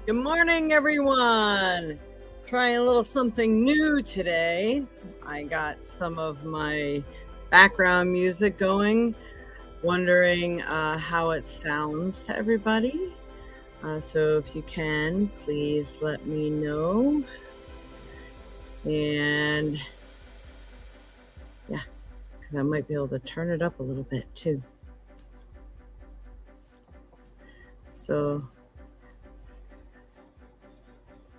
Good morning, everyone. Trying a little something new today. I got some of my background music going, wondering how it sounds to everybody. So if you can, please let me know. And yeah, because I might be able to turn it up a little bit too. So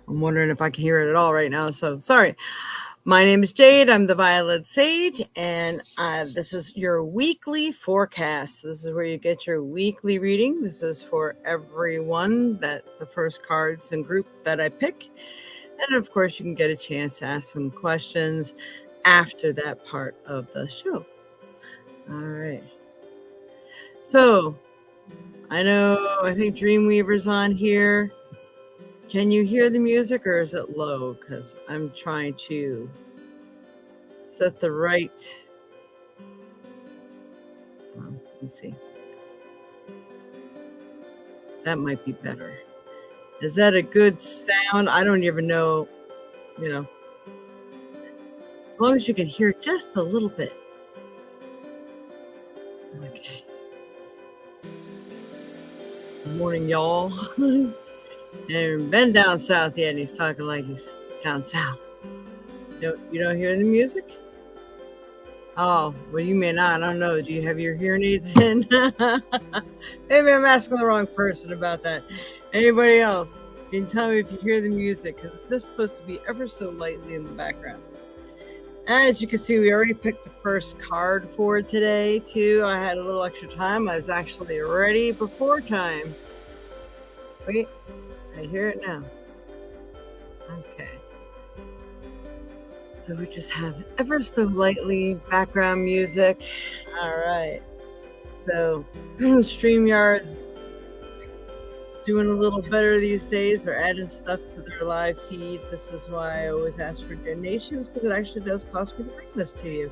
I'm wondering if I can hear it at all right now. So sorry. My name is Jade. I'm the Violet Sage, and this is your weekly forecast. This is where you get your weekly reading. This is for everyone, that the first cards and group that I pick. And of course, you can get a chance to ask some questions after that part of the show. All right. So I think Dreamweaver's on here. Can you hear the music, or is it low? Because I'm trying to set the right. Let's see. That might be better. Is that a good sound? I don't even know, as long as you can hear just a little bit. Okay. Good morning, y'all. And Ben down south yet, and he's talking like he's down south. You don't hear the music? Oh, well, you may not. I don't know. Do you have your hearing aids in? Maybe I'm asking the wrong person about that. Anybody else? Can you tell me if you hear the music? Because this is supposed to be ever so lightly in the background. As you can see, we already picked the first card for today, too. I had a little extra time. I was actually ready before time. Wait, I hear it now. Okay. So we just have ever so lightly background music. All right. So StreamYard's doing a little better these days. They're adding stuff to their live feed. This is why I always ask for donations, because it actually does cost me to bring this to you.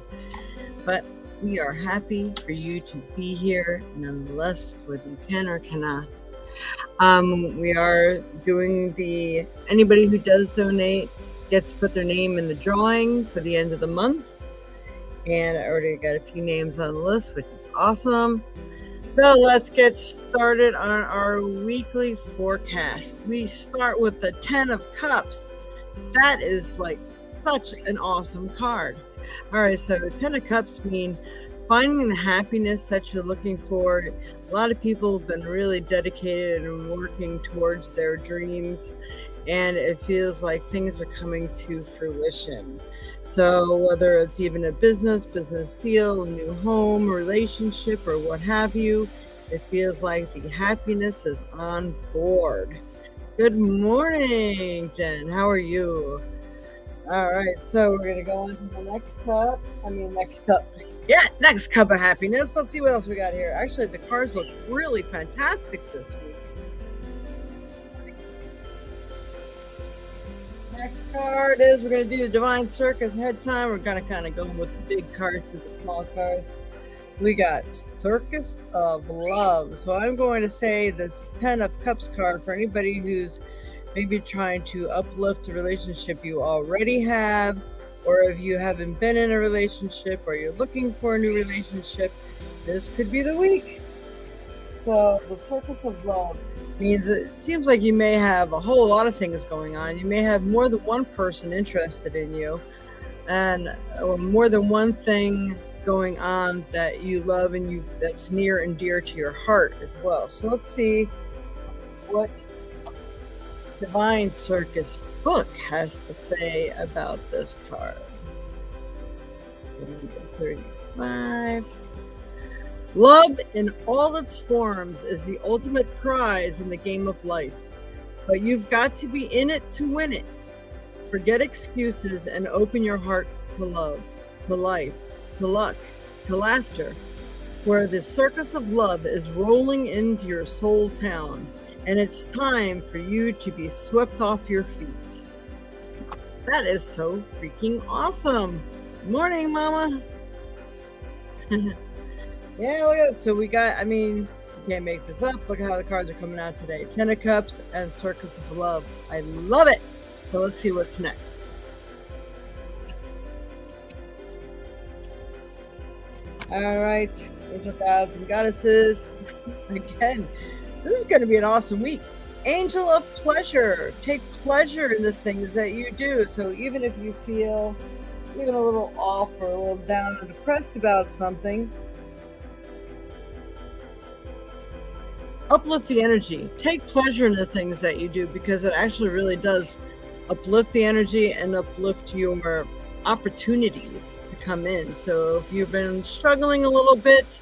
But we are happy for you to be here, nonetheless, whether you can or cannot. We are doing anybody who does donate gets to put their name in the drawing for the end of the month. And I already got a few names on the list, which is awesome. So let's get started on our weekly forecast. We start with the 10 of Cups. That is like such an awesome card. All right, so the 10 of Cups mean finding the happiness that you're looking for. A lot of people have been really dedicated and working towards their dreams, and it feels like things are coming to fruition. So whether it's even a business deal, a new home, relationship, or what have you, it feels like the happiness is on board. Good morning, Jen. How are you? All right, so we're going to go on to the next cup. Yeah, next cup of happiness. Let's see what else we got here. Actually, the cards look really fantastic this week. Next card is, we're going to do the Divine Circus head time. We're going to kind of go with the big cards with the small cards. We got Circus of Love. So I'm going to say this 10 of Cups card for anybody who's maybe trying to uplift a relationship you already have, or if you haven't been in a relationship or you're looking for a new relationship, this could be the week. So the Circus of Love means it seems like you may have a whole lot of things going on. You may have more than one person interested in you, and more than one thing going on that you love and that's near and dear to your heart as well. So let's see what Divine Circus book has to say about this card. 35. Love in all its forms is the ultimate prize in the game of life, but you've got to be in it to win it. Forget excuses and open your heart to love, to life, to luck, to laughter, where the circus of love is rolling into your soul town, and it's time for you to be swept off your feet. That is so freaking awesome. Morning, Mama. Yeah, look at it. So we got, Can't make this up. Look at how the cards are coming out today. Ten of Cups and Circus of Love. I love it. So let's see what's next. All right, angel gods and goddesses. Again, this is going to be an awesome week. Angel of pleasure. Take pleasure in the things that you do. So even if you feel even a little off or a little down or depressed about something, uplift the energy. Take pleasure in the things that you do, because it actually really does uplift the energy and uplift your opportunities to come in. So if you've been struggling a little bit,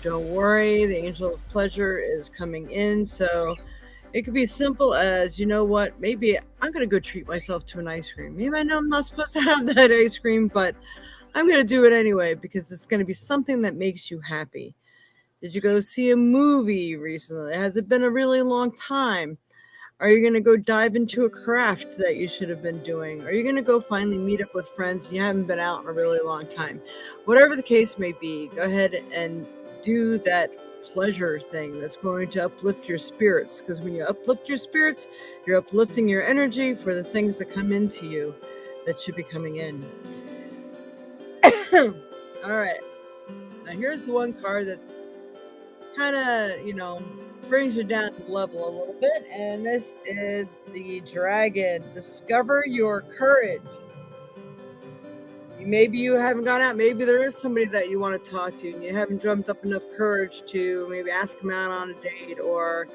don't worry, the angel of pleasure is coming in. So it could be as simple as, you know what, maybe I'm going to go treat myself to an ice cream. Maybe I know I'm not supposed to have that ice cream, but I'm going to do it anyway because it's going to be something that makes you happy. Did you go see a movie recently? Has it been a really long time? Are you going to go dive into a craft that you should have been doing? Are you going to go finally meet up with friends and you haven't been out in a really long time? Whatever the case may be, go ahead and do that pleasure thing that's going to uplift your spirits, because when you uplift your spirits, you're uplifting your energy for the things that come into you that should be coming in. All right. Now here's the one card that kind of, brings you down to level a little bit, and this is the Dragon. Discover your courage. Maybe you haven't gone out. Maybe there is somebody that you want to talk to and you haven't drummed up enough courage to maybe ask them out on a date or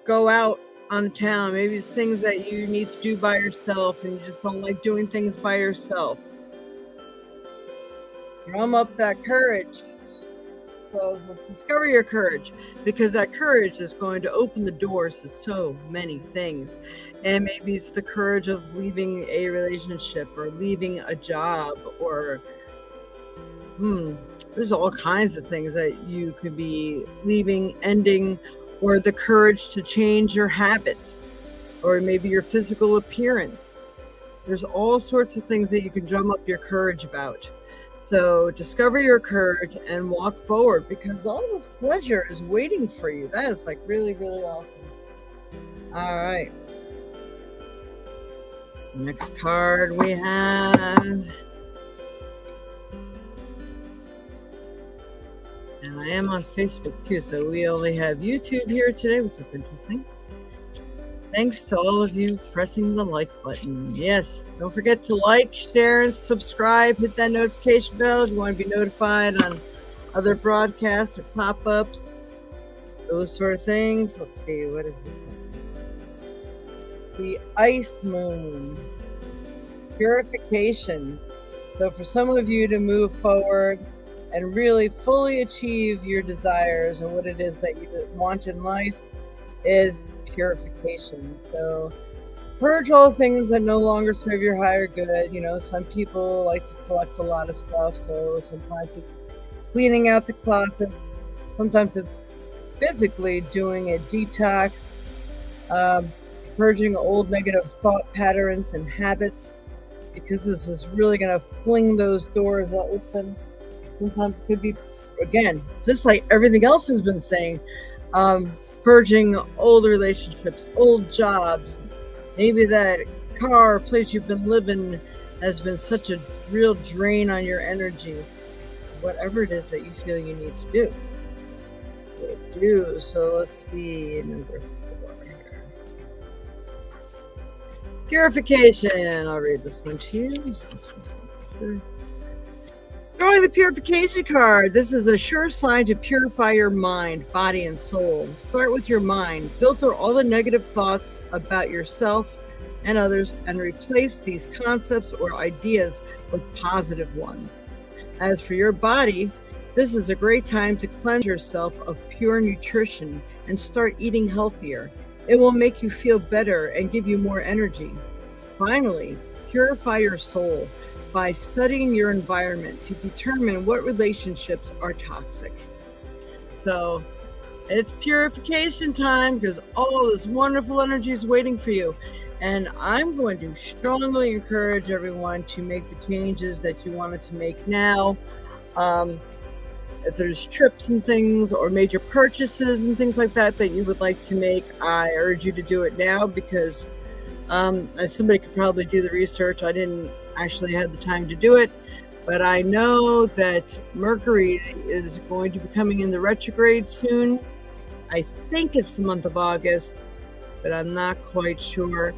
go out on town. Maybe it's things that you need to do by yourself and you just don't like doing things by yourself. Drum up that courage. So discover your courage, because that courage is going to open the doors to so many things. And maybe it's the courage of leaving a relationship or leaving a job, or there's all kinds of things that you could be leaving, ending, or the courage to change your habits or maybe your physical appearance. There's all sorts of things that you can drum up your courage about. So discover your courage and walk forward, because all this pleasure is waiting for you. That is like really, really awesome. All right. Next card we have. And I am on Facebook too, so we only have YouTube here today, which is interesting. Thanks to all of you pressing the like button. Yes, don't forget to like, share, and subscribe. Hit that notification bell if you want to be notified on other broadcasts or pop-ups, those sort of things. Let's see, what is it? The Ice Moon. Purification. So for some of you to move forward and really fully achieve your desires and what it is that you want in life is purification. So purge all things that no longer serve your higher good. Some people like to collect a lot of stuff, so sometimes it's cleaning out the closets, sometimes it's physically doing a detox, purging old negative thought patterns and habits, because this is really going to fling those doors open. Sometimes it could be, again, just like everything else has been saying, purging old relationships, old jobs. Maybe that car or place you've been living has been such a real drain on your energy. Whatever it is that you feel you need to do. So let's see, number 4 here. Purification. I'll read this one to you. Drawing the purification card. This is a sure sign to purify your mind, body, and soul. Start with your mind. Filter all the negative thoughts about yourself and others and replace these concepts or ideas with positive ones. As for your body, this is a great time to cleanse yourself of pure nutrition and start eating healthier. It will make you feel better and give you more energy. Finally, purify your soul by studying your environment to determine what relationships are toxic. So it's purification time, because all this wonderful energy is waiting for you. And I'm going to strongly encourage everyone to make the changes that you wanted to make now. if there's trips and things or major purchases and things like that that you would like to make, I urge you to do it now because somebody could probably do the research. I didn't actually have the time to do it, but I know that Mercury is going to be coming in the retrograde soon. I think it's the month of August, but I'm not quite sure.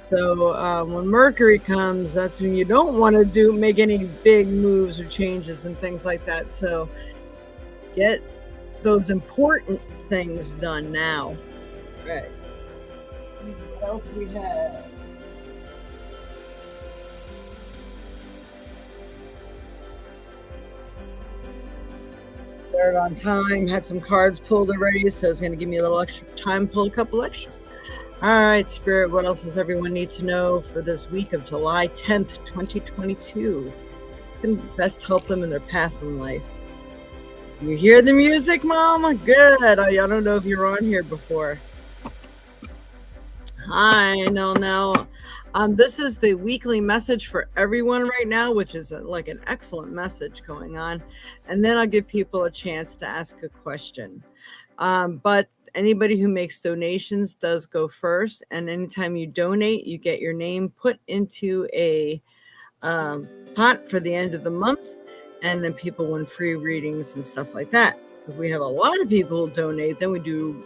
So when Mercury comes, that's when you don't want to make any big moves or changes and things like that. So get those important things done now. Right. What else we have? Started on time, had some cards pulled already, so it's going to give me a little extra time, pull a couple extras. All right, Spirit, what else does everyone need to know for this week of July 10th, 2022? It's going to best help them in their path in life. You hear the music, Mom? Good. I don't know if you were on here before. Hi, now. This is the weekly message for everyone right now, which is like an excellent message going on. And then I'll give people a chance to ask a question. But anybody who makes donations does go first. And anytime you donate, you get your name put into a pot for the end of the month. And then people win free readings and stuff like that. If we have a lot of people who donate, then we do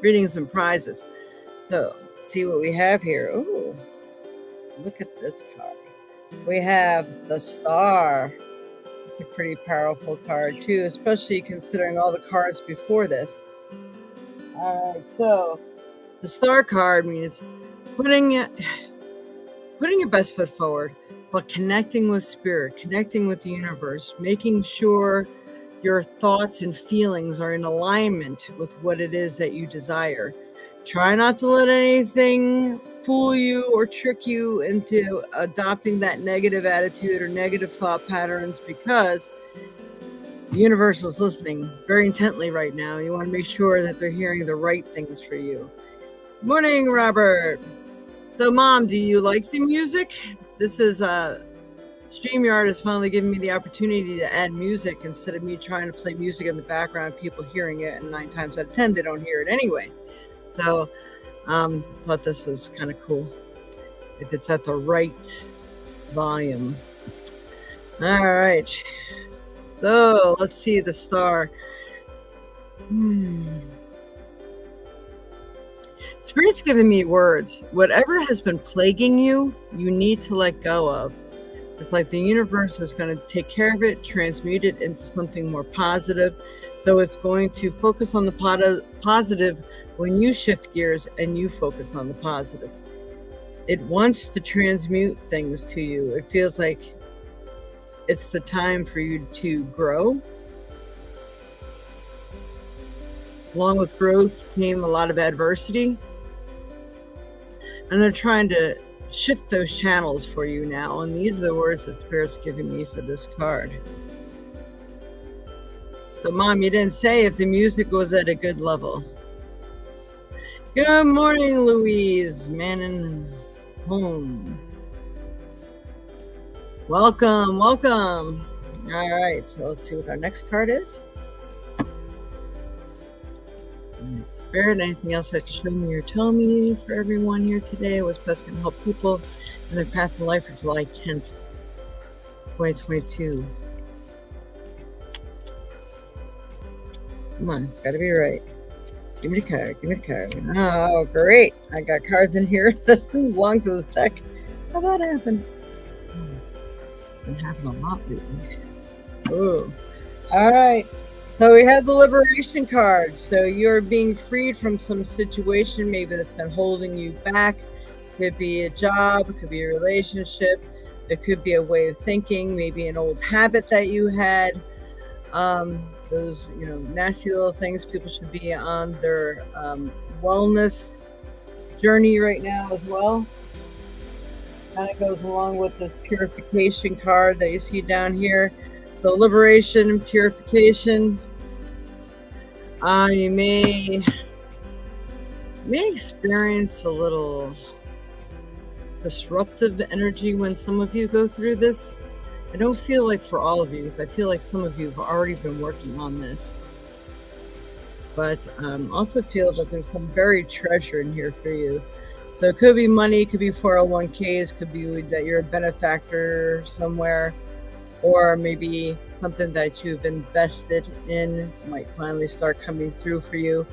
readings and prizes. So let's see what we have here. Ooh, look at this card. We have the Star. It's a pretty powerful card too, especially considering all the cards before this. All right, so the Star card means putting your best foot forward, but connecting with spirit, connecting with the universe, making sure your thoughts and feelings are in alignment with what it is that you desire. Try not to let anything fool you or trick you into adopting that negative attitude or negative thought patterns, because the universe is listening very intently right now. You want to make sure that they're hearing the right things for you. Morning, Robert. So, Mom, do you like the music? This is StreamYard has finally given me the opportunity to add music instead of me trying to play music in the background, people hearing it, and 9 times out of 10 they don't hear it anyway. So thought this was kind of cool if it's at the right volume. All right, so let's see the Star. Spirit's giving me words. Whatever has been plaguing you, you need to let go of. It's like the universe is going to take care of it, transmute it into something more positive. So it's going to focus on the positive when you shift gears and you focus on the positive. It wants to transmute things to you. It feels like it's the time for you to grow. Along with growth came a lot of adversity. And they're trying to shift those channels for you now. And these are the words that Spirit's giving me for this card. So, Mom, you didn't say if the music was at a good level. Good morning, Louise. Manning home. Welcome. All right, so let's see what our next card is. Spirit, anything else that you show me or tell me for everyone here today? What's best going to help people in their path in life for July 10th, 2022? Come on, it's got to be right. Give me the card. Oh, great. I got cards in here that belong to this deck. How'd that happen? Been happening a lot lately. Oh, all right. So we have the Liberation card. So you're being freed from some situation maybe that's been holding you back. Could be a job, it could be a relationship, it could be a way of thinking, maybe an old habit that you had. Those, nasty little things. People should be on their wellness journey right now as well. Kind of goes along with this purification card that you see down here. So liberation and purification. You may experience a little disruptive energy when some of you go through this. I don't feel like for all of you, because I feel like some of you have already been working on this. But also feel that there's some buried treasure in here for you. So it could be money, it could be 401ks, could be that you're a benefactor somewhere, or maybe something that you've invested in might finally start coming through for you.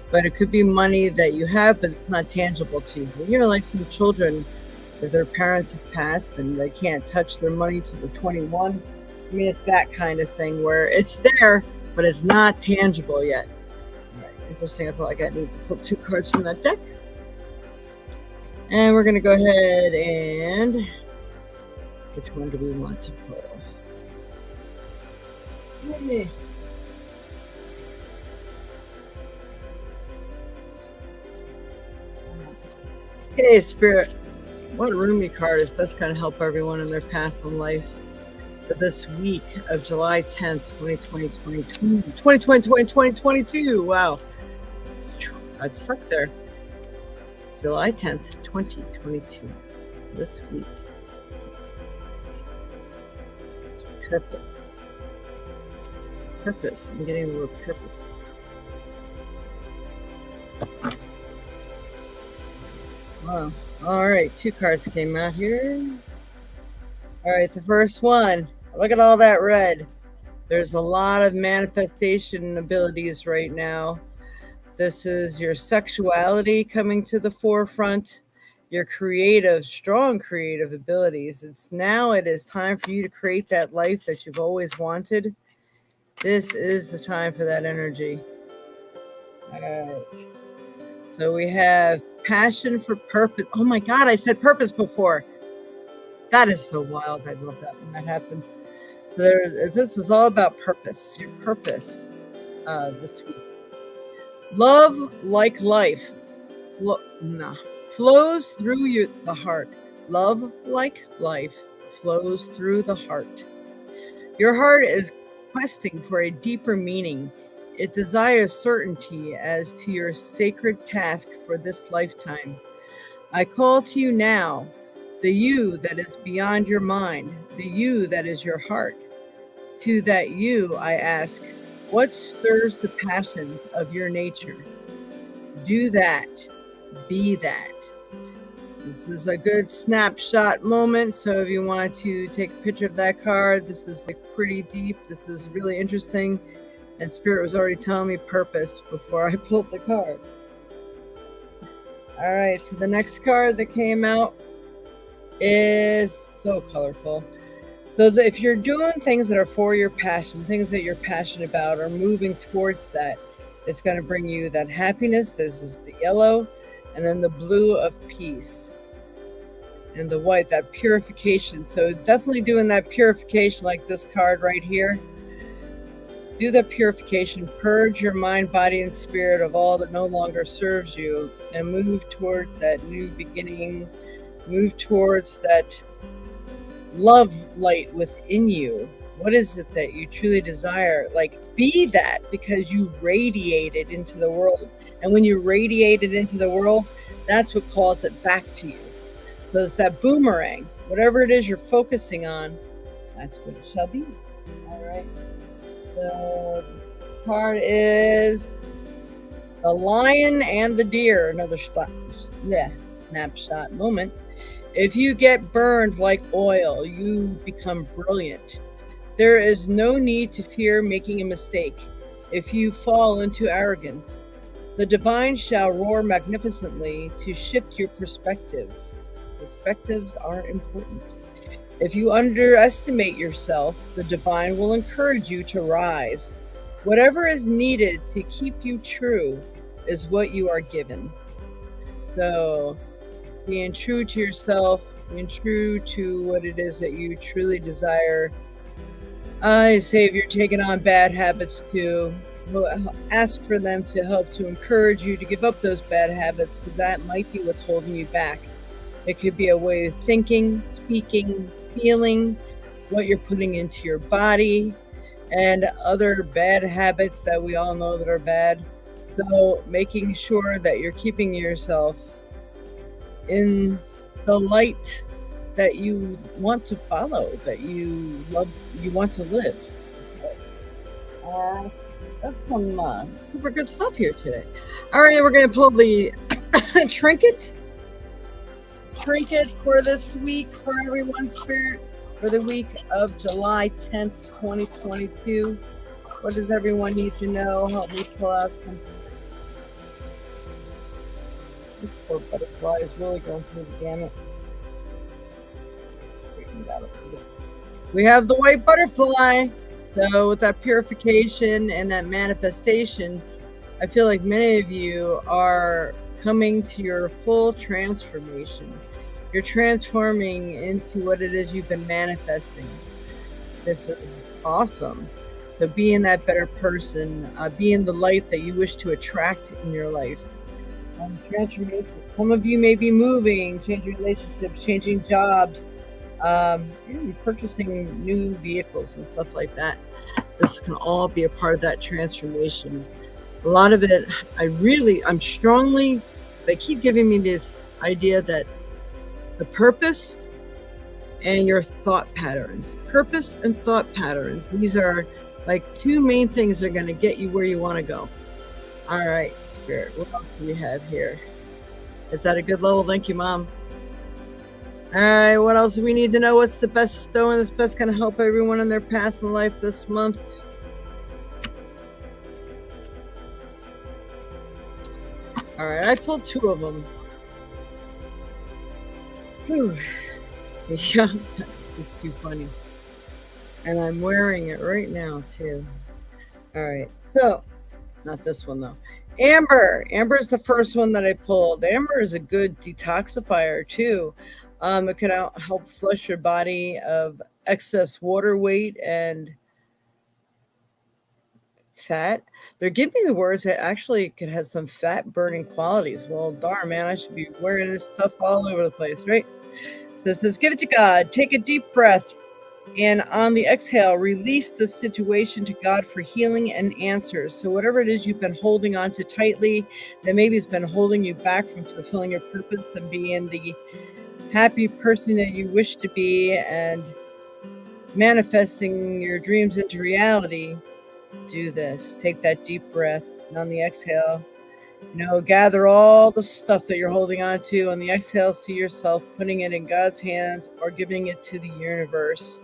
But it could be money that you have, but it's not tangible to you. You're like some children that their parents have passed and they can't touch their money till they're 21. I mean, it's that kind of thing where it's there, but it's not tangible yet. All right, interesting. I feel like I need to pull 2 cards from that deck. And we're going to go ahead and... which one do we want to pull? Yay. Okay, Spirit. What Rumi card is best going to help everyone in their path in life for this week of July 10th, 2022? Wow. I'd stuck there. July 10th, 2022. This week. Purpose. Purpose. I'm getting the word purpose. Wow. All right, 2 cards came out here. All right, the first one. Look at all that red. There's a lot of manifestation abilities right now. This is your sexuality coming to the forefront, your creative, strong creative abilities. It is time for you to create that life that you've always wanted. This is the time for that energy. All right. So we have passion for purpose. Oh my God, I said purpose before. That is so wild. I love that when that happens. So this is all about purpose, your purpose this week. Love like life flows through the heart. Love like life flows through the heart. Your heart is questing for a deeper meaning. It desires certainty as to your sacred task for this lifetime. I call to you now, the you that is beyond your mind, the you that is your heart. To that you, I ask, what stirs the passions of your nature? Do that. Be that. This is a good snapshot moment. So if you want to take a picture of that card, this is like pretty deep. This is really interesting. And Spirit was already telling me purpose before I pulled the card. All right, so the next card that came out is so colorful. So if you're doing things that are for your passion, things that you're passionate about, or moving towards that, it's going to bring you that happiness. This is the yellow, and then the blue of peace, and the white, that purification. So definitely doing that purification like this card right here. Do that purification, purge your mind, body, and spirit of all that no longer serves you, and move towards that new beginning, move towards that love light within you. What is it that you truly desire? Like, be that, because you radiate it into the world. And when you radiate it into the world, that's what calls it back to you. So it's that boomerang. Whatever it is you're focusing on, that's what it shall be. All right. The card is the lion and the deer. Another snapshot moment. If you get burned like oil, you become brilliant. There is no need to fear making a mistake. If you fall into arrogance, the divine shall roar magnificently to shift your perspective. Perspectives are important. If you underestimate yourself, the divine will encourage you to rise. Whatever is needed to keep you true is what you are given. So, being true to yourself, being true to what it is that you truly desire. I say if you're taking on bad habits too, ask for them to help to encourage you to give up those bad habits, because that might be what's holding you back. It could be a way of thinking, speaking, feeling, what you're putting into your body, and other bad habits that we all know that are bad. So making sure that you're keeping yourself in the light that you want to follow, that you love, you want to live. Uh, that's some super good stuff here today. All right, we're going to pull the trinket for this week for everyone's spirit for the week of July 10th, 2022. What does everyone need to know? Help me pull out something. This poor butterfly is really going through the gamut. We have the white butterfly. So with that purification and that manifestation, I feel like many of you are coming to your full transformation. You're transforming into what it is you've been manifesting. This is awesome. So being that better person, being the light that you wish to attract in your life. Transformation. Some of you may be moving, changing relationships, changing jobs, purchasing new vehicles and stuff like that. This can all be a part of that transformation. A lot of it, I'm strongly, they keep giving me this idea that the purpose and your thought patterns, purpose and thought patterns, these are like two main things that are going to get you where you want to go. All right, Spirit, what else do we have here? It's at a good level. Thank you, Mom. All right, what else do we need to know? What's the best stone that's best going to help everyone in their path in life this month? All right, I pulled two of them. Whew. Yeah, that's just too funny. And I'm wearing it right now, too. All right, so, not this one, though. Amber. Amber is the first one that I pulled. Amber is a good detoxifier, too. It can help flush your body of excess water weight and fat. They're giving me the words that actually could have some fat burning qualities. Well, darn, man, I should be wearing this stuff all over the place, right? So it says, give it to God. Take a deep breath. And on the exhale, release the situation to God for healing and answers. So whatever it is you've been holding on to tightly, that maybe has been holding you back from fulfilling your purpose and being the happy person that you wish to be and manifesting your dreams into reality, do this. Take that deep breath. And on the exhale, gather all the stuff that you're holding on to. On the exhale, see yourself putting it in God's hands or giving it to the universe.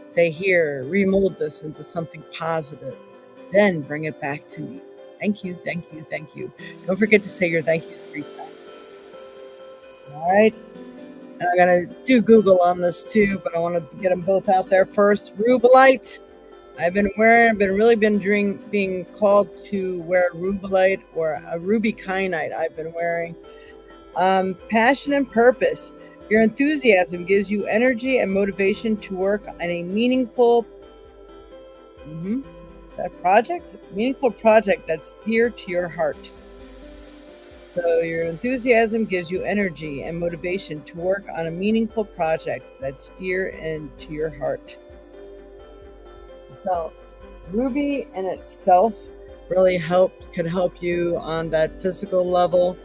Say, here, remold this into something positive. Then bring it back to me. Thank you, thank you, thank you. Don't forget to say your thank yous 3 times. All right. And I'm going to do Google on this too, but I want to get them both out there first. Rubellite. I've been being called to wear rubellite or a ruby kyanite I've been wearing. Passion and purpose. Your enthusiasm gives you energy and motivation to work on a meaningful project that's dear to your heart. So your enthusiasm gives you energy and motivation to work on a meaningful project that's dear and to your heart. So ruby in itself really could help you on that physical level,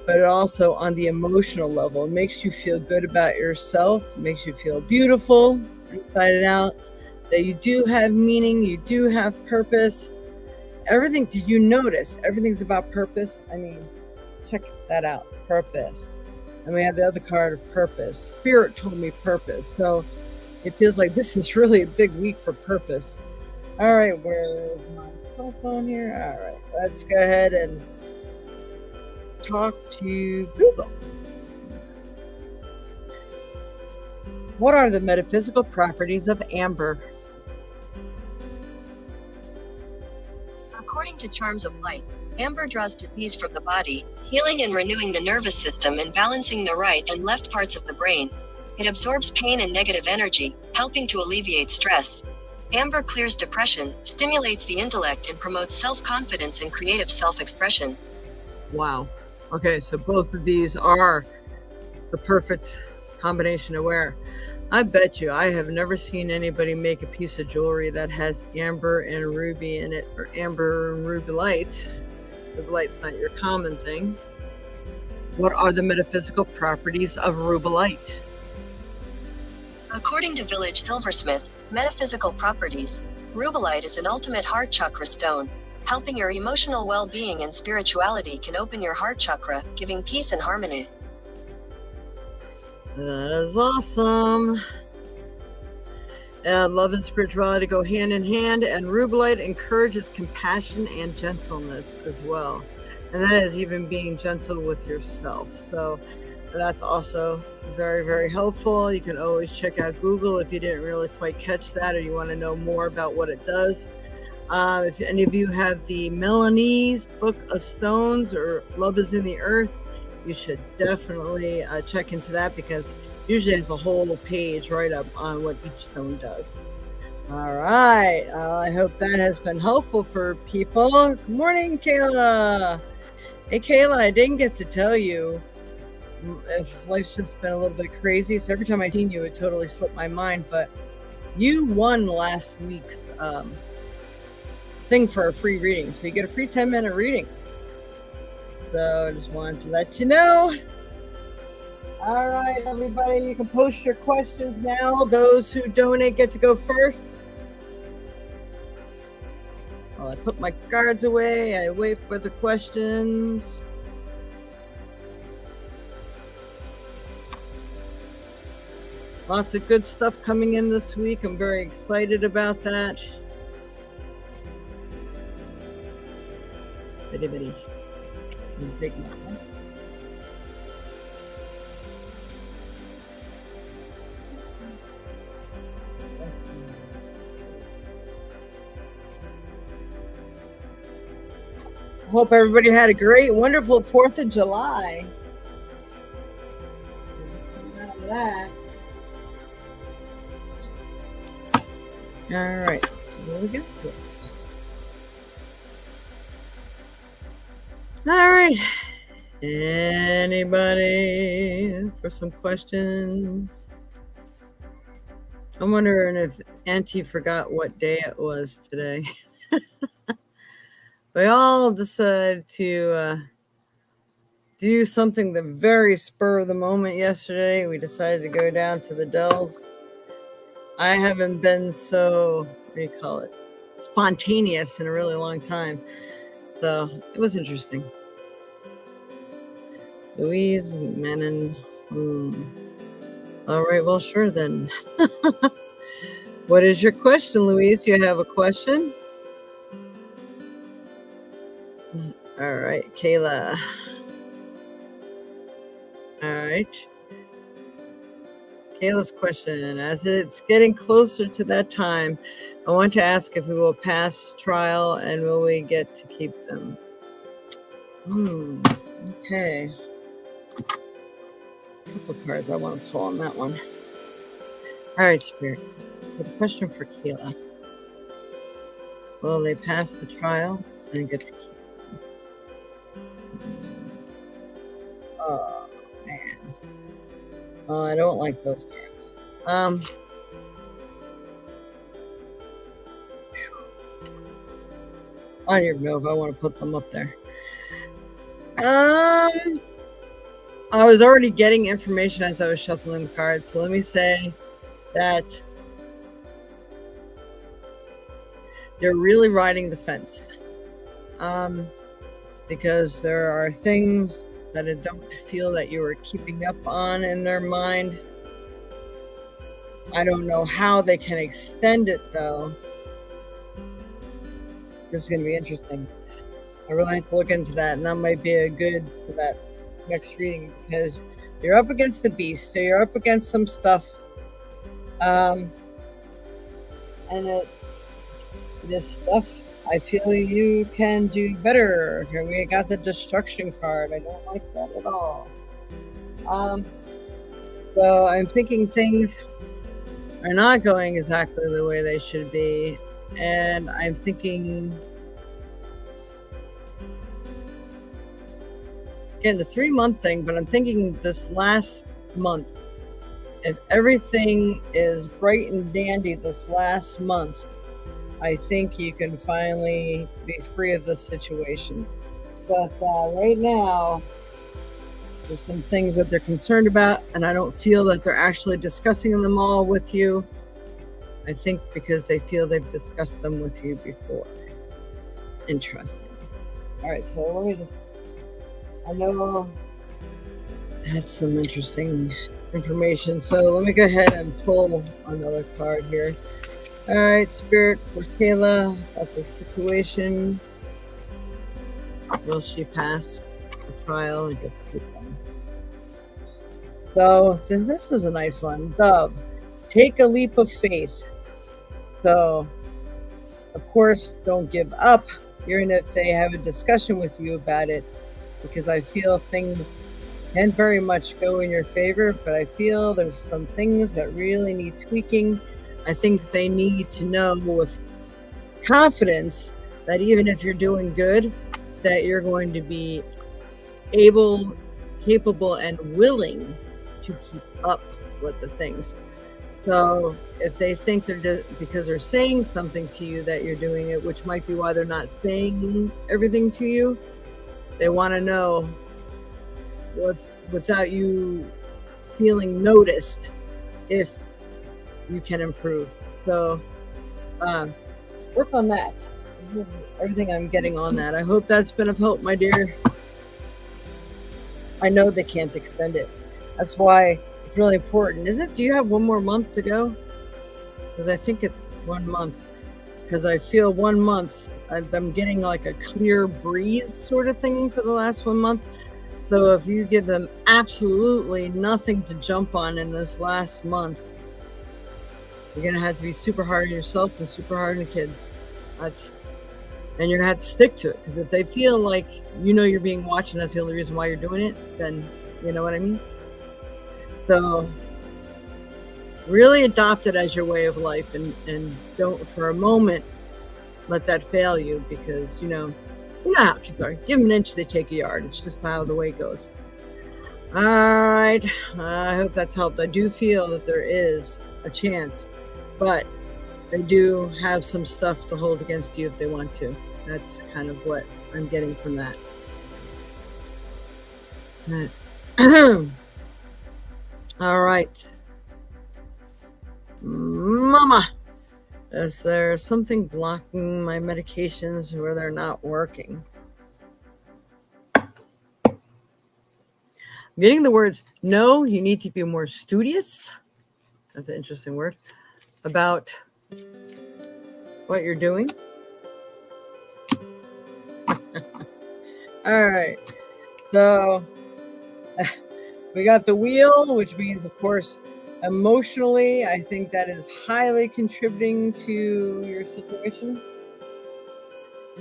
but also on the emotional level. It makes you feel good about yourself, makes you feel beautiful inside and out, that you do have meaning, you do have purpose. Everything, did you notice? Everything's about purpose. I mean, check that out, purpose. And we have the other card of purpose. Spirit told me purpose. So it feels like this is really a big week for purpose. All right, where is my cell phone here? All right, let's go ahead and talk to Google. What are the metaphysical properties of amber? According to Charms of Light, amber draws disease from the body, healing and renewing the nervous system and balancing the right and left parts of the brain. It absorbs pain and negative energy, helping to alleviate stress. Amber clears depression, stimulates the intellect, and promotes self-confidence and creative self-expression. Wow. Okay, so both of these are the perfect combination to wear. I bet you I have never seen anybody make a piece of jewelry that has amber and ruby in it, or amber and rubellite. Rubellite's not your common thing. What are the metaphysical properties of rubellite? According to Village Silversmith, Metaphysical Properties, rubellite is an ultimate heart chakra stone. Helping your emotional well-being and spirituality can open your heart chakra, giving peace and harmony. That is awesome. Love and spirituality go hand in hand, and rubellite encourages compassion and gentleness as well. And that is even being gentle with yourself. So that's also very, very helpful. You can always check out Google if you didn't really quite catch that, or you want to know more about what it does. If any of you have the Melanie's Book of Stones or Love is in the Earth, you should definitely check into that, because usually there's a whole page right up on what each stone does. All right. I hope that has been helpful for people. Good morning, Kayla. Hey, Kayla, I didn't get to tell you. Life's just been a little bit crazy, so every time I seen you, it totally slipped my mind. But you won last week's thing for a free reading, so you get a free 10-minute reading. So I just wanted to let you know. All right, everybody, you can post your questions now. Those who donate get to go first. While I put my cards away, I wait for the questions. Lots of good stuff coming in this week. I'm very excited about that. Bitty. Take my time. Hope everybody had a great, wonderful 4th of July. That. All right, so there we go. All right. Anybody for some questions? I'm wondering if Auntie forgot what day it was today. We all decided to do something the very spur of the moment yesterday. We decided to go down to the Dells. I haven't been so, spontaneous in a really long time. So it was interesting. Louise Menon. All right, well, sure then. What is your question, Louise? You have a question? All right, Kayla. All right. Kayla's question: as it's getting closer to that time, I want to ask if we will pass trial and will we get to keep them? Okay. A couple cards I want to pull on that one. All right, Spirit. For the question for Kayla: will they pass the trial and get to keep them? Oh man. Oh, I don't like those cards. I don't even know if I want to put them up there. I was already getting information as I was shuffling the cards, so let me say that they're really riding the fence. Because there are things that I don't feel that you are keeping up on in their mind. I don't know how they can extend it, though. This is going to be interesting. I really have to look into that, and that might be a good for that next reading, because you're up against the beast, so you're up against some stuff. And this stuff, I feel you can do better. Here we got the destruction card. I don't like that at all. So I'm thinking things are not going exactly the way they should be. And I'm thinking, again, the 3-month thing, but I'm thinking this last month, if everything is bright and dandy this last month, I think you can finally be free of this situation. But right now, There's some things that they're concerned about, and I don't feel that they're actually discussing them all with you. I think because they feel they've discussed them with you before. Interesting. All right, so let me just, I know that's some interesting information. So let me go ahead and pull another card here. All right, Spirit, for Kayla about the situation. Will she pass the trial and get to keep on? So this is a nice one. Dove, take a leap of faith. So, of course, don't give up, even if they have a discussion with you about it, because I feel things can very much go in your favor, but I feel there's some things that really need tweaking. I think they need to know with confidence that even if you're doing good, that you're going to be able, capable, and willing to keep up with the things. So if they think they're because they're saying something to you that you're doing it, which might be why they're not saying everything to you, they want to know without you feeling noticed if you can improve. So work on that. This is everything I'm getting on that. I hope that's been of help, my dear. I know they can't extend it. That's why it's really important. Is it? Do you have one more month to go? Because I think it's 1 month. Because I feel 1 month, I'm getting like a clear breeze sort of thing for the last 1 month. So if you give them absolutely nothing to jump on in this last month, you're going to have to be super hard on yourself and super hard on the kids. And you're going to have to stick to it. Because if they feel like you're being watched and that's the only reason why you're doing it, then you know what I mean? So really adopt it as your way of life and don't for a moment let that fail you, because you know how kids are. Give them an inch, they take a yard. It's just how the way goes. All right. I hope that's helped. I do feel that there is a chance, but they do have some stuff to hold against you if they want to. That's kind of what I'm getting from that. All right. Mama, is there something blocking my medications where they're not working? I'm getting the words, no, you need to be more studious. That's an interesting word. About what you're doing. All right. So we got the wheel, which means, of course, emotionally, I think that is highly contributing to your situation.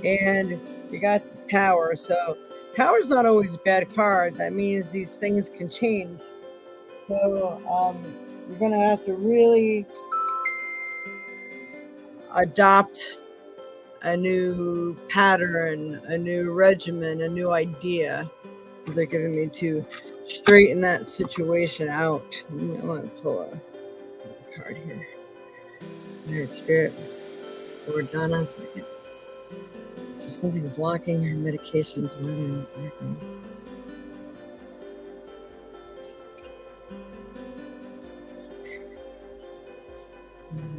And you got the tower. So tower's not always a bad card. That means these things can change. So you're going to have to really adopt a new pattern, a new regimen, a new idea. So they're giving me to straighten that situation out. I want to pull a card here. All right, Spirit. Lord Donna. Is there something blocking your medications?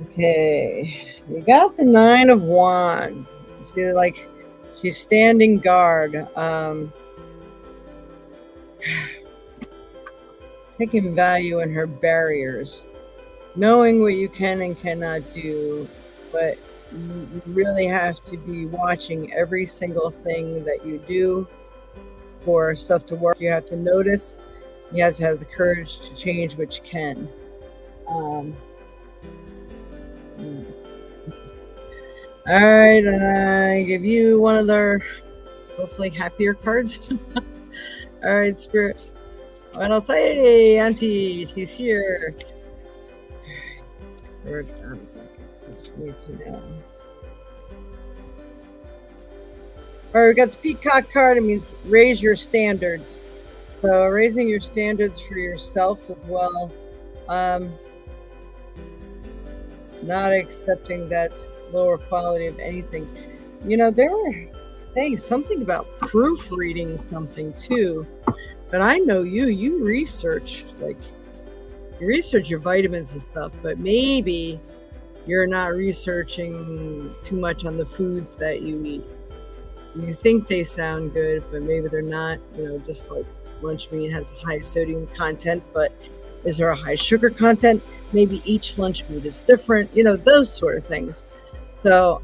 Okay. We got the 9 of Wands. See, like, she's standing guard. Taking value in her barriers, knowing what you can and cannot do, but you really have to be watching every single thing that you do for stuff to work. You have to notice. You have to have the courage to change what you can. All right, and I give you one of their hopefully happier cards. All right, Spirit. Bueno, say, Auntie, she's here. Where's need to know. All right, we got the Peacock card. It means raise your standards. So raising your standards for yourself as well. Not accepting that lower quality of anything. They were saying something about proofreading something too. But I know you research, like, you research your vitamins and stuff, but maybe you're not researching too much on the foods that you eat. You think they sound good, but maybe they're not. Just like lunch meat has a high sodium content, but is there a high sugar content? Maybe each lunch meat is different, those sort of things. So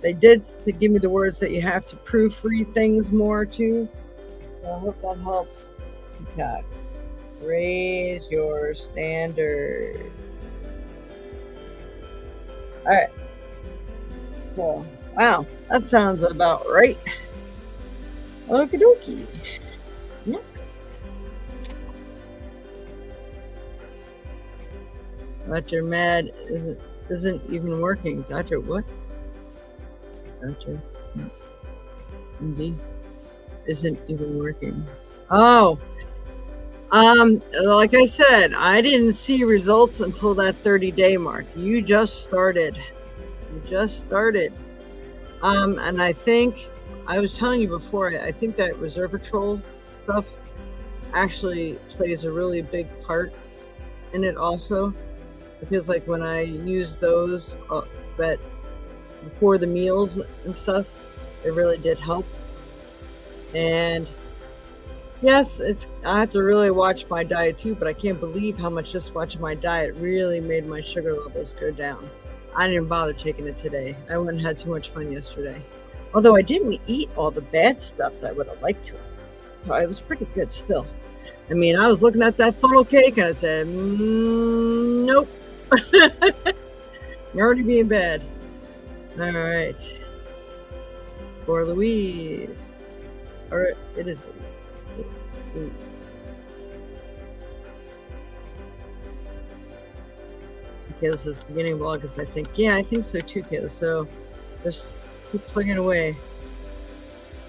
they did give me the words that you have to proofread things more too. So I hope that helps. Okay. Raise your standard. All right. So, wow, that sounds about right. Okie dokie. Next. Dr. Mad isn't even working. Dr. what? Dr. MD isn't even working. Oh. Like I said, I didn't see results until that 30-day mark. You just started. And I think I was telling you before, I think that resveratrol stuff actually plays a really big part in it also. Because like when I use those that before the meals and stuff, it really did help. And yes, I have to really watch my diet too, but I can't believe how much just watching my diet really made my sugar levels go down. I didn't bother taking it today. I went and had too much fun yesterday. Although I didn't eat all the bad stuff that I would have liked to. So it was pretty good still. I mean, I was looking at that funnel cake and I said, nope. You're already being bad. All right. For Louise. Or it is Louise. Okay, this is the beginning of August, I think. Yeah, I think so too, Kayla. So just keep plugging away.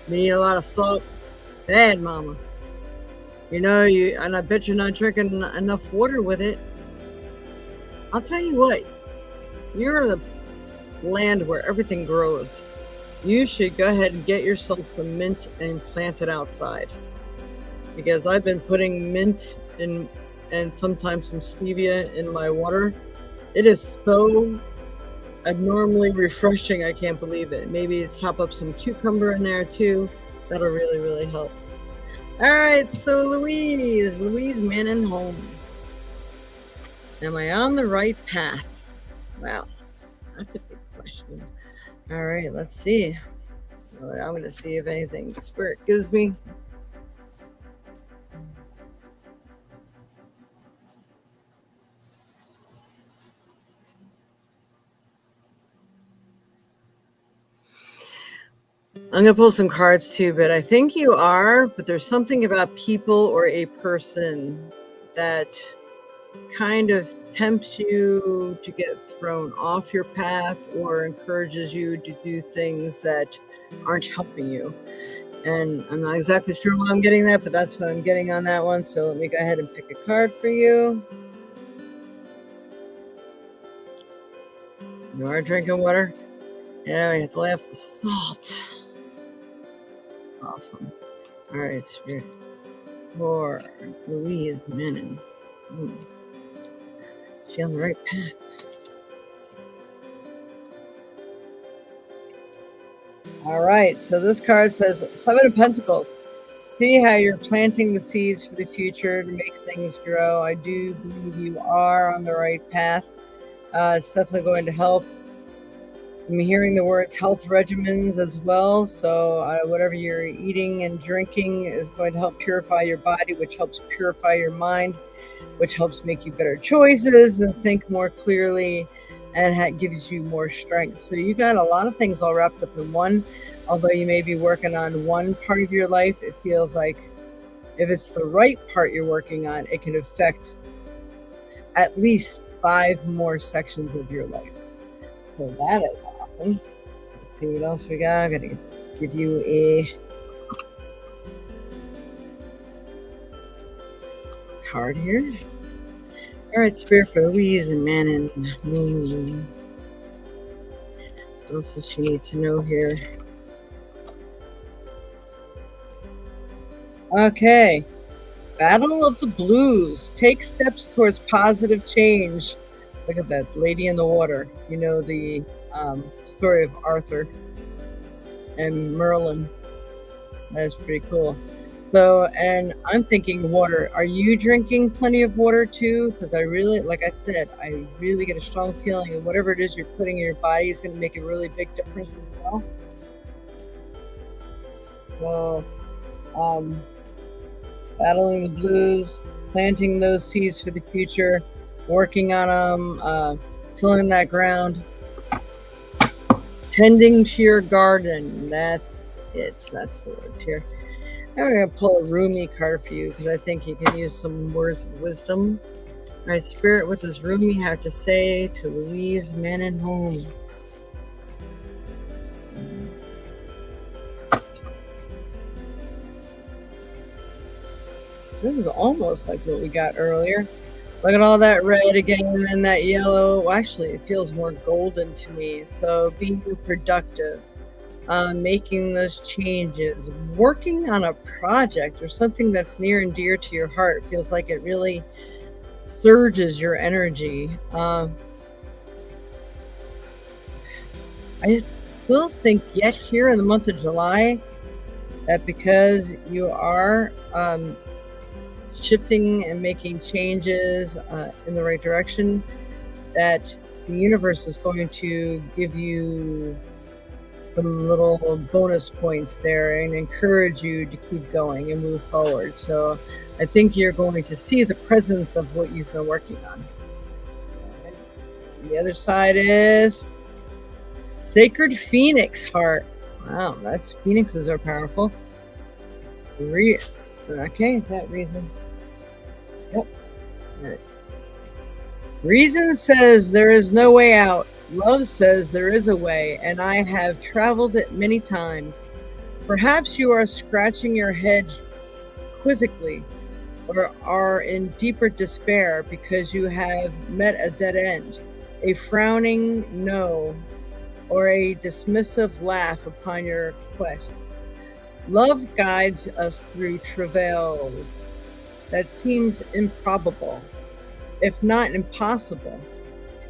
We need a lot of salt. Bad, mama. And I bet you're not drinking enough water with it. I'll tell you what, you're in the land where everything grows. You should go ahead and get yourself some mint and plant it outside. Because I've been putting mint in and sometimes some stevia in my water. It is so abnormally refreshing, I can't believe it. Maybe chop up some cucumber in there too. That'll really, really help. All right, so Louise Manning-Holm. Am I on the right path? Wow, that's a big question. All right, let's see. I'm going to see if anything the Spirit gives me. I'm going to pull some cards too, but I think you are, but there's something about people or a person that kind of tempts you to get thrown off your path or encourages you to do things that aren't helping you. And I'm not exactly sure why I'm getting that, but that's what I'm getting on that one. So let me go ahead and pick a card for you. You are drinking water? Yeah, we have to laugh the salt. Awesome. All right, Spirit. For Louise Manning. She on the right path. All right, so this card says 7 of Pentacles. See how you're planting the seeds for the future to make things grow. I do believe you are on the right path. It's definitely going to help. I'm hearing the words health regimens as well. So whatever you're eating and drinking is going to help purify your body, which helps purify your mind, which helps make you better choices and think more clearly, and gives you more strength. So you got a lot of things all wrapped up in one. Although you may be working on one part of your life, it feels like if it's the right part you're working on, it can affect at least 5 more sections of your life. So that is awesome. Let's see what else we got. I'm going to give you a card here. All right, Spirit for Louise and Manning. What else does she need to know here? Okay. Battle of the Blues. Take steps towards positive change. Look at that, Lady in the Water. You know the story of Arthur and Merlin. That is pretty cool. So, and I'm thinking water. Are you drinking plenty of water too? Because I really, like I said, I really get a strong feeling that whatever it is you're putting in your body is going to make a really big difference as well. So, battling the blues, planting those seeds for the future, working on them, tilling that ground, tending to your garden. That's it. That's the words here. Now we're going to pull a Rumi card for you because I think you can use some words of wisdom. All right, Spirit, what does Rumi have to say to Louise Manenholm? This is almost like what we got earlier. Look at all that red again and that yellow. Well, actually, it feels more golden to me. So being productive, making those changes, working on a project or something that's near and dear to your heart feels like it really surges your energy. I still think yet here in the month of July that because you are shifting and making changes in the right direction, that the universe is going to give you some little bonus points there and encourage you to keep going and move forward. So I think you're going to see the presence of what you've been working on. The other side is Sacred Phoenix Heart. Wow, that's phoenixes are powerful. Okay, is that reason? Yep. All right. Reason says there is no way out. Love says there is a way, and I have traveled it many times. Perhaps you are scratching your head quizzically or are in deeper despair because you have met a dead end, a frowning no, or a dismissive laugh upon your quest. Love guides us through travails that seems improbable, if not impossible.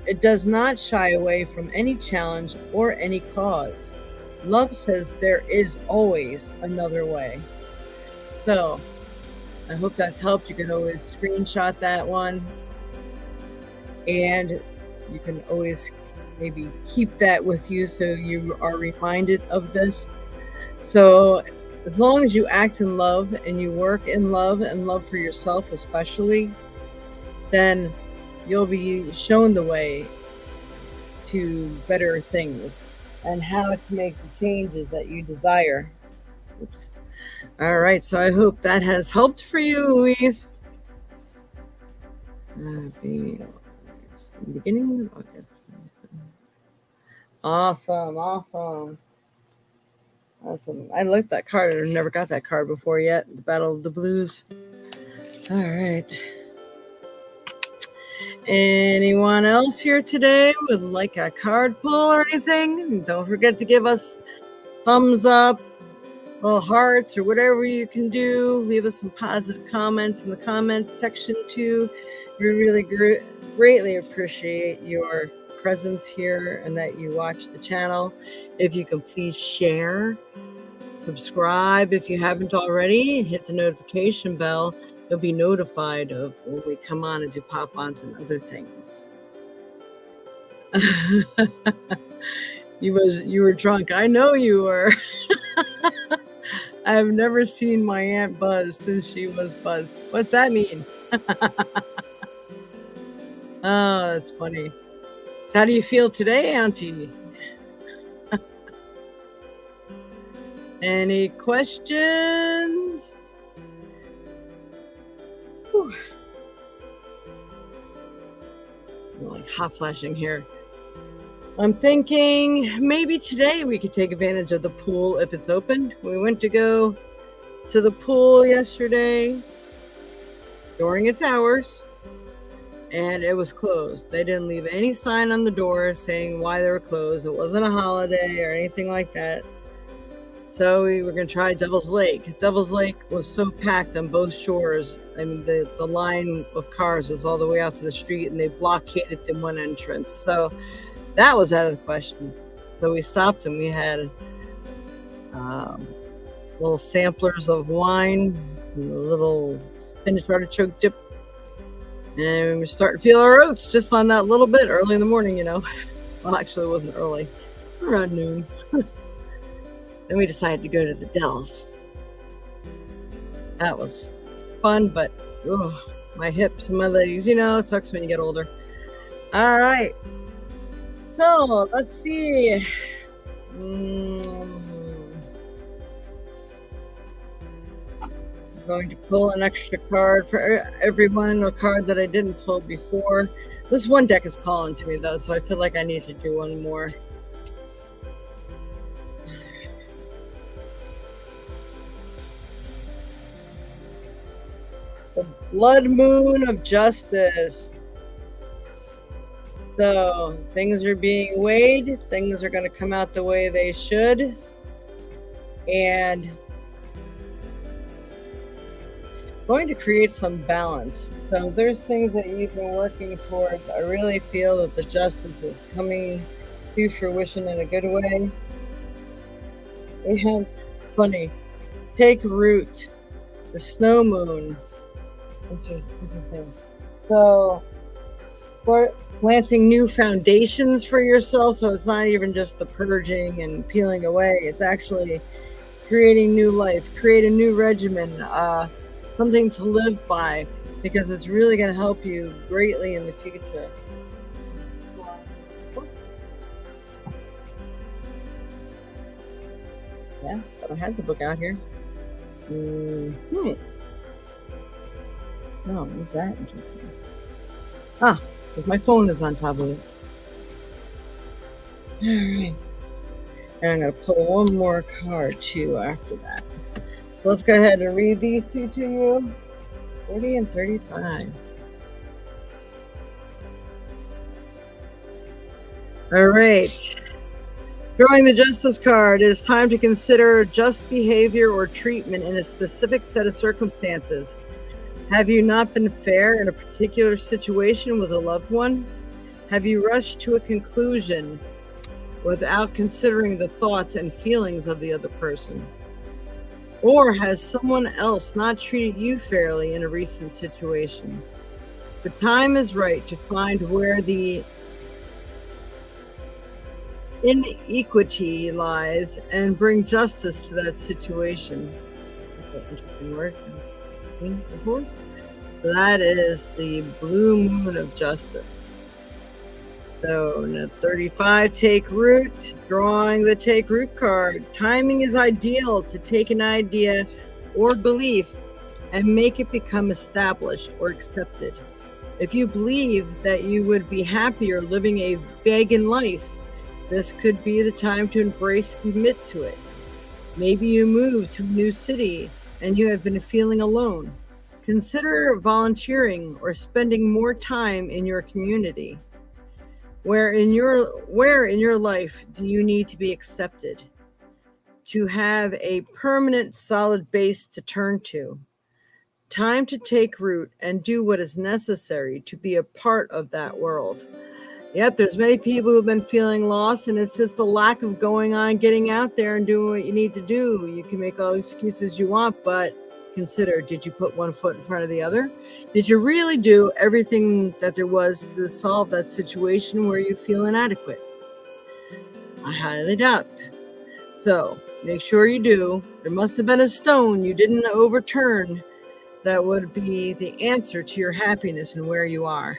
It does not shy away from any challenge or any cause. Love says there is always another way. So, I hope that's helped. You can always screenshot that one. And you can always maybe keep that with you so you are reminded of this. So, as long as you act in love and you work in love and love for yourself especially, then you'll be shown the way to better things and how to make the changes that you desire. Oops. All right, so I hope that has helped for you, Louise. Beginning of August. Awesome. I like that card. I've never got that card before yet. The Battle of the Blues. All right. Anyone else here today would like a card pull or anything? Don't forget to give us thumbs up, little hearts, or whatever you can do. Leave us some positive comments in the comments section too. We really greatly appreciate your presence here and that you watch the channel. If you can please share, subscribe if you haven't already, hit the notification bell. You'll be notified of when we come on and do pop-ons and other things. You were drunk. I know you were. I've never seen my aunt buzz since she was buzzed. What's that mean? Oh, that's funny. So how do you feel today, Auntie? Any questions? Whew. I'm like hot flashing here. I'm thinking maybe today we could take advantage of the pool if it's open. We went to go to the pool yesterday during its hours, and it was closed. They didn't leave any sign on the door saying why they were closed. It wasn't a holiday or anything like that. So we were going to try Devil's Lake. Devil's Lake was so packed on both shores. I mean, the line of cars was all the way out to the street, and they blockaded the one entrance. So that was out of the question. So we stopped, and we had little samplers of wine, and a little spinach artichoke dip. And we were starting to feel our oats just on that little bit early in the morning, you know. Well, actually, it wasn't early, around noon. Then we decided to go to the Dells. That was fun, but my hips and my legs, you know, it sucks when you get older. All right. So let's see. I'm going to pull an extra card for everyone, a card that I didn't pull before. This one deck is calling to me, though, so I feel like I need to do one more. The Blood Moon of Justice. So things are being weighed. Things are going to come out the way they should. And going to create some balance. So there's things that you've been working towards. I really feel that the justice is coming to fruition in a good way. We have, funny, take root, the snow moon. So start planting new foundations for yourself. So it's not even just the purging and peeling away. It's actually creating new life, create a new regimen, something to live by, because it's really going to help you greatly in the future. Yeah, but I had the book out here. Oh, what's that interesting? Because my phone is on top of it. Alright. And I'm going to pull one more card too after that. So let's go ahead and read these two to you. 40 and 35. Alright. Drawing the Justice card, it is time to consider just behavior or treatment in a specific set of circumstances. Have you not been fair in a particular situation with a loved one? Have you rushed to a conclusion without considering the thoughts and feelings of the other person? Or has someone else not treated you fairly in a recent situation? The time is right to find where the inequity lies and bring justice to that situation. That's an interesting word. So that is the Blue Moon of Justice. So in 35, take root, drawing the take root card. Timing is ideal to take an idea or belief and make it become established or accepted. If you believe that you would be happier living a vegan life, this could be the time to embrace and commit to it. Maybe you move to a new city and you have been feeling alone. Consider volunteering or spending more time in your community. Where in your life do you need to be accepted? To have a permanent solid base to turn to. Time to take root and do what is necessary to be a part of that world. Yep, there's many people who've been feeling lost, and it's just the lack of going on, getting out there and doing what you need to do. You can make all the excuses you want, but consider, did you put one foot in front of the other? Did you really do everything that there was to solve that situation where you feel inadequate? I highly doubt. So make sure you do. There must have been a stone you didn't overturn that would be the answer to your happiness and where you are.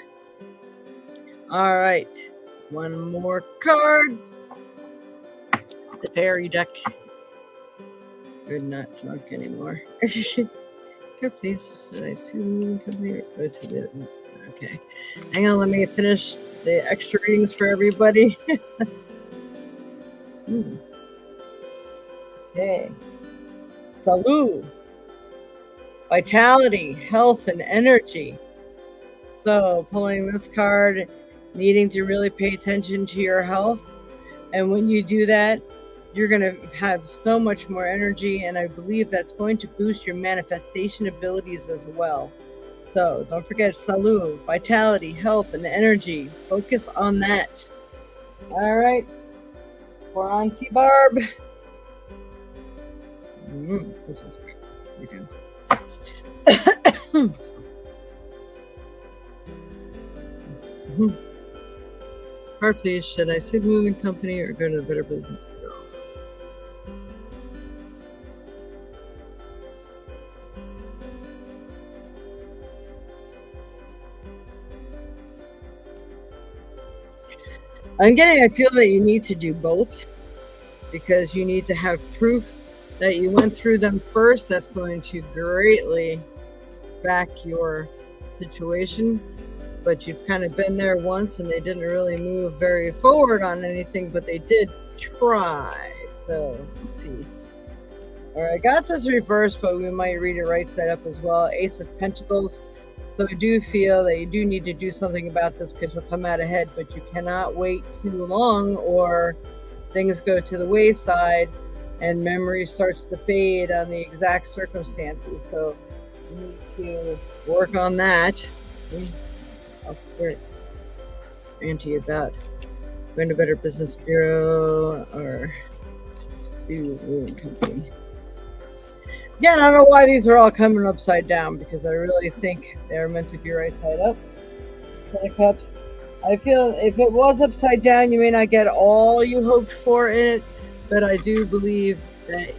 All right, one more card. It's the fairy deck. You're not drunk anymore. Here, please. Did I see company? Okay. Hang on, let me finish the extra readings for everybody. Okay. Salud. Vitality, health, and energy. So, pulling this card, needing to really pay attention to your health. And when you do that, you're going to have so much more energy, and I believe that's going to boost your manifestation abilities as well. So don't forget salud, vitality, health, and energy. Focus on that. All right. For Auntie Barb. Car, please. Should I sue the moving company or go to the Better Business Bureau? I feel that you need to do both because you need to have proof that you went through them first. That's going to greatly back your situation. But you've kind of been there once and they didn't really move very forward on anything, but they did try. So let's see. All right, I got this reversed, but we might read it right side up as well. Ace of Pentacles. So I do feel that you do need to do something about this because you'll come out ahead, but you cannot wait too long or things go to the wayside and memory starts to fade on the exact circumstances. So you need to work on that. I'll start ranting about going to Better Business Bureau or sue the moving company. Again, I don't know why these are all coming upside down because I really think they're meant to be right side up. Ten of Cups. I feel if it was upside down, you may not get all you hoped for in it, but I do believe that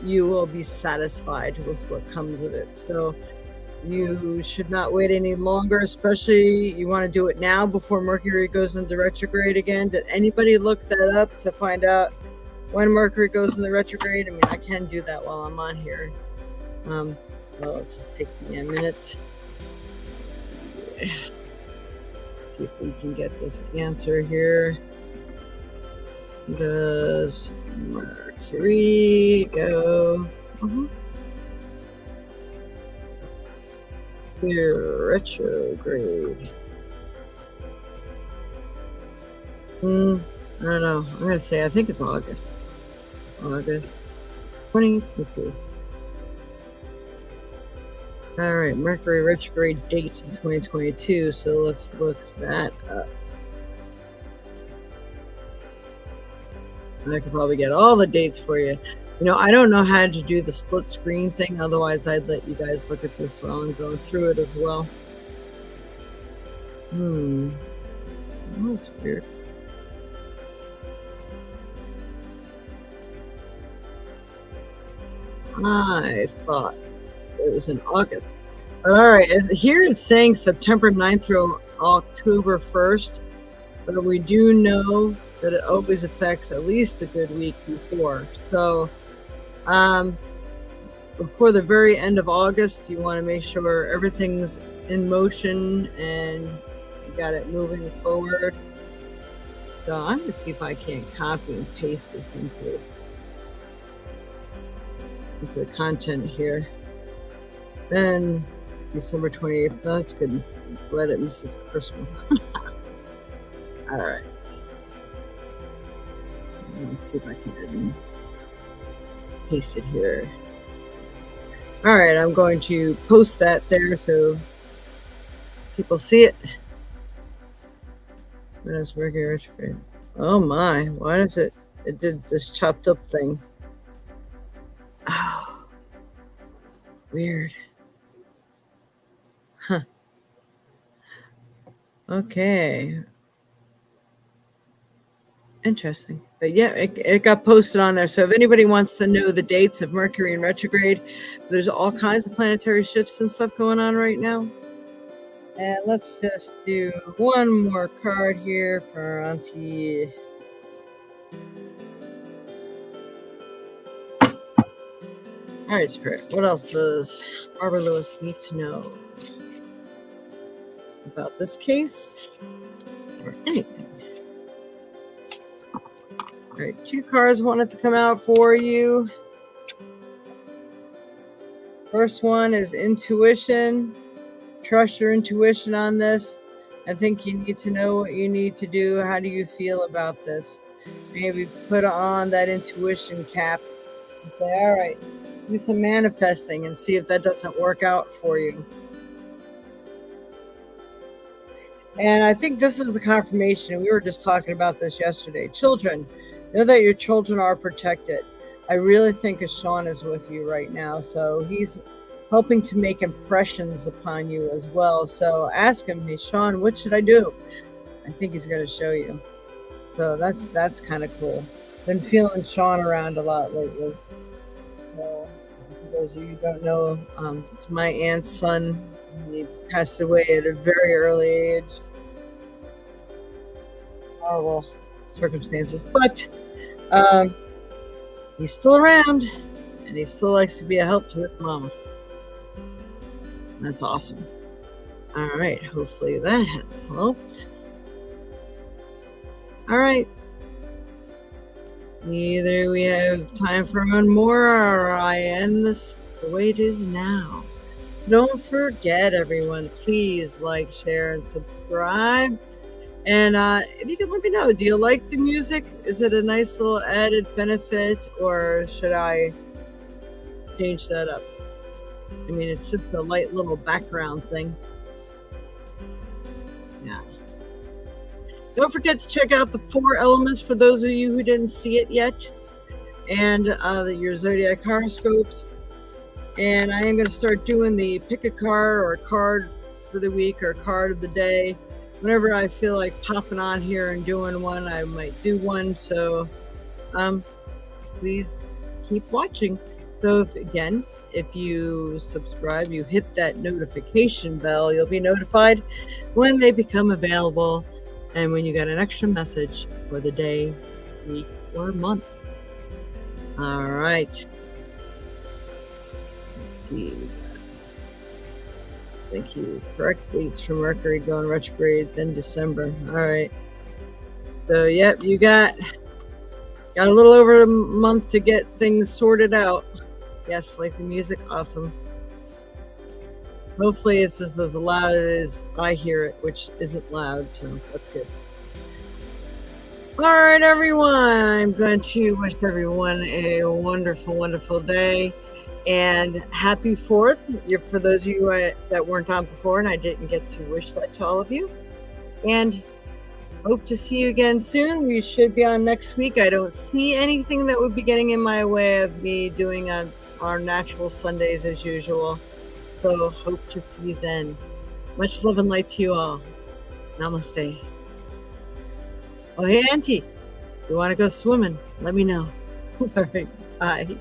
you will be satisfied with what comes of it. So you should not wait any longer, especially you want to do it now before Mercury goes into retrograde again. Did anybody look that up to find out when Mercury goes into retrograde? I mean, I can do that while I'm on here. Well, let's just take me a minute. See if we can get this answer here. Does Mercury go retrograde? I don't know. I'm gonna say I think it's August 2022. All right, Mercury retrograde dates in 2022. So let's look that up. I could probably get all the dates for you. You know, I don't know how to do the split screen thing. Otherwise, I'd let you guys look at this while I'm going through it as well. Oh, that's weird. I thought it was in August. All right, here it's saying September 9th through October 1st, but we do know that it always affects at least a good week before. So before the very end of August, you want to make sure everything's in motion and you got it moving forward. So I'm going to see if I can't copy and paste this into the content here. Then December 28th, that's good. Glad it misses Christmas. All right. Let's see if I can paste it here. All right, I'm going to post that there so people see it. Where's Mercury retrograde? Oh my, why is it? It did this chopped up thing. Oh, weird. Huh. Okay. Interesting. But yeah, it got posted on there. So if anybody wants to know the dates of Mercury in retrograde, there's all kinds of planetary shifts and stuff going on right now. And let's just do one more card here for Auntie. All right, Spirit. What else does Barbara Lewis need to know about this case or anything? All right, 2 cards wanted to come out for you. First one is intuition. Trust your intuition on this. I think you need to know what you need to do. How do you feel about this? Maybe put on that intuition cap and say, all right, do some manifesting and see if that doesn't work out for you. And I think this is the confirmation. We were just talking about this yesterday. Children, know that your children are protected. I really think Sean is with you right now. So he's helping to make impressions upon you as well. So ask him, hey, Sean, what should I do? I think he's going to show you. So that's kind of cool. Been feeling Sean around a lot lately. For those of you who don't know, it's my aunt's son. He passed away at a very early age. Horrible circumstances, but he's still around, and he still likes to be a help to his mom. That's awesome. All right, hopefully that has helped. All right. Either we have time for one more, or I end this the way it is now. Don't forget, everyone, please like, share, and subscribe. And if you could let me know, do you like the music? Is it a nice little added benefit, or should I change that up? I mean, it's just a light little background thing. Yeah. Don't forget to check out the 4 elements for those of you who didn't see it yet, and your zodiac horoscopes. And I am going to start doing the pick a card or a card for the week or card of the day. Whenever I feel like popping on here and doing one, I might do one. So please keep watching. So if you subscribe, you hit that notification bell, you'll be notified when they become available and when you get an extra message for the day, week, or month. All right. Let's see. Thank you. Correct dates for Mercury going retrograde, then December. All right. So, yep, you got a little over a month to get things sorted out. Yes, like the music, awesome. Hopefully it's just as loud as I hear it, which isn't loud, so that's good. All right, everyone. I'm going to wish everyone a wonderful, wonderful day. And happy 4th for those of you that weren't on before, and I didn't get to wish that to all of you. And hope to see you again soon. We should be on next week. I don't see anything that would be getting in my way of me doing on our natural Sundays as usual. So hope to see you then. Much love and light to you all. Namaste. Oh, hey, Auntie, you want to go swimming? Let me know. All right, bye.